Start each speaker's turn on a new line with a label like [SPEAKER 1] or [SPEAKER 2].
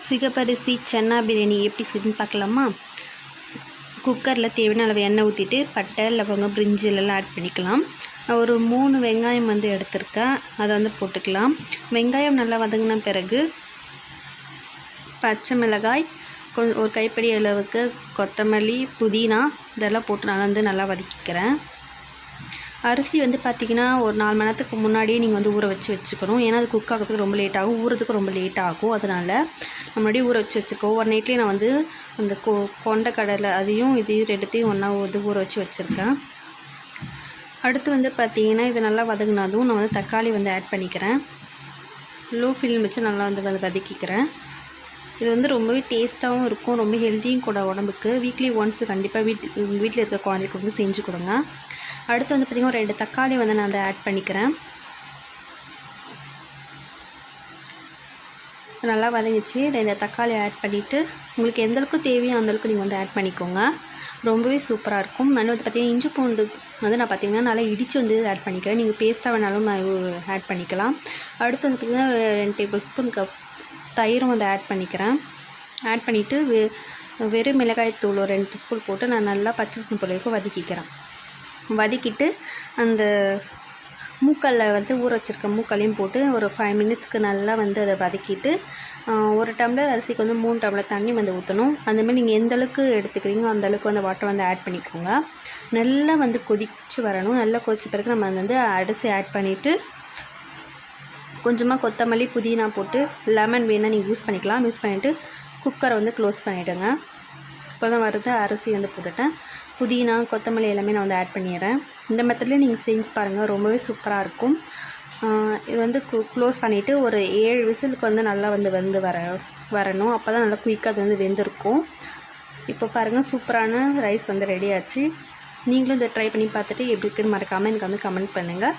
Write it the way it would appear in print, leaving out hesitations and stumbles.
[SPEAKER 1] சிகப்பரிசி சன்னா பிரியாணி எப்படி செய்யுதுன்னு பார்க்கலாமா? குக்கரில் தேவையான அளவு எண்ணெய் ஊற்றிட்டு பட்டை லவங்கம் பிரிஞ்சிலெல்லாம் ஆட் பண்ணிக்கலாம். நான் ஒரு 3 வெங்காயம் எடுத்திருக்கேன், அதை போட்டுக்கலாம். வெங்காயம் நல்லா வதங்கின பிறகு பச்சை மிளகாய், ஒரு கைப்பிடி அளவுக்கு கொத்தமல்லி, புதினா இதெல்லாம் போட்டு நான் நல்லா வதக்கிக்கிறேன். அரிசி பார்த்திங்கன்னா ஒரு 4 மணி நேரத்துக்கு முன்னாடியே நீங்கள் ஊற வச்சுக்கணும். ஏன்னா அது குக் ஆகிறதுக்கு ரொம்ப லேட் ஆகும், ஊறதுக்கு ரொம்ப லேட் ஆகும். அதனால் முன்னாடியே ஊற வச்சுருக்கேன். ஒவ்வொரு நைட்லேயும் நான் அந்த கொண்ட கடலை அதையும் இதையும் ரெண்டுத்தையும் ஒன்றா ஊற வச்சுருக்கேன். அடுத்து பார்த்திங்கன்னா இது நல்லா வதங்கினதும் நான் தக்காளி ஆட் பண்ணிக்கிறேன். லோ ஃப்ளேம் வச்சு நல்லா வதக்கிக்கிறேன். இது ரொம்பவே டேஸ்ட்டாகவும் இருக்கும், ரொம்ப ஹெல்த்தியும் கூட உடம்புக்கு. வீக்லி ஒன்ஸ் கண்டிப்பாக வீட்டில் இருக்க குழந்தைக்கு செஞ்சு கொடுங்க. அடுத்து பார்த்திங்கன்னா ஒரு 2 தக்காளி நான் ஆட் பண்ணிக்கிறேன். நல்லா வதங்கிச்சு. 2 தக்காளி ஆட் பண்ணிவிட்டு உங்களுக்கு எந்தளவுக்கு தேவையோ அந்தளவுக்கு நீங்கள் ஆட் பண்ணிக்கோங்க. ரொம்பவே சூப்பராக இருக்கும். நான் பார்த்திங்கன்னா இஞ்சி பூண்டு நான் பார்த்திங்கன்னா நல்லா இடித்து ஆட் பண்ணிக்கிறேன். நீங்கள் பேஸ்ட்டாக வேணாலும் ஆட் பண்ணிக்கலாம். அடுத்து பார்த்திங்கன்னா 2 டேபிள் ஸ்பூன் தயிரும் ஆட் பண்ணிக்கிறேன். ஆட் பண்ணிவிட்டு வெறும் மிளகாய் தூள் ஒரு 2 ஸ்பூன் போட்டு நான் நல்லா பச்சை வாசனை போகிற வரைக்கும் வதக்கிக்கிறேன். வதக்கிட்டு அந்த மூக்கல்ல ஊற வச்சுருக்க மூக்கல்லையும் போட்டு ஒரு 5 மினிட்ஸ்க்கு நல்லா அதை வதக்கிட்டு ஒரு டம்ளர் அரிசிக்கு 3 டம்ளர் தண்ணி ஊற்றணும். அந்தமாதிரி நீங்கள் எந்தளவுக்கு எடுத்துக்கிறீங்களோ அந்தளவுக்கு வாட்டர் ஆட் பண்ணிக்கோங்க. நல்லா கொதிச்சு வரணும். நல்லா கொதிச்ச பிறகு நம்ம அரிசி ஆட் பண்ணிவிட்டு கொஞ்சமாக கொத்தமல்லி புதினா போட்டு லெமன் வேணால் நீங்கள் யூஸ் பண்ணிக்கலாம். யூஸ் பண்ணிவிட்டு குக்கரை க்ளோஸ் பண்ணிவிடுங்க. இப்போ தான் வருது அரிசி போட்டுட்டேன். புதினா கொத்தமல்லி எல்லாமே நான் ஆட் பண்ணிடுறேன். இந்த மெத்தட்லேயே நீங்கள் செஞ்சு பாருங்கள், ரொம்பவே சூப்பராக இருக்கும். இது க்ளோஸ் பண்ணிவிட்டு ஒரு 7 விசிலுக்கு நல்லா வரணும். அப்போ தான் நல்லா குயிக்காக அது வெந்திருக்கும். இப்போ பாருங்கள், சூப்பரான ரைஸ் ரெடி ஆச்சு. நீங்களும் இதை ட்ரை பண்ணி பார்த்துட்டு எப்படி இருக்குன்னு மறக்காமல் எனக்கு கமெண்ட் பண்ணுங்கள்.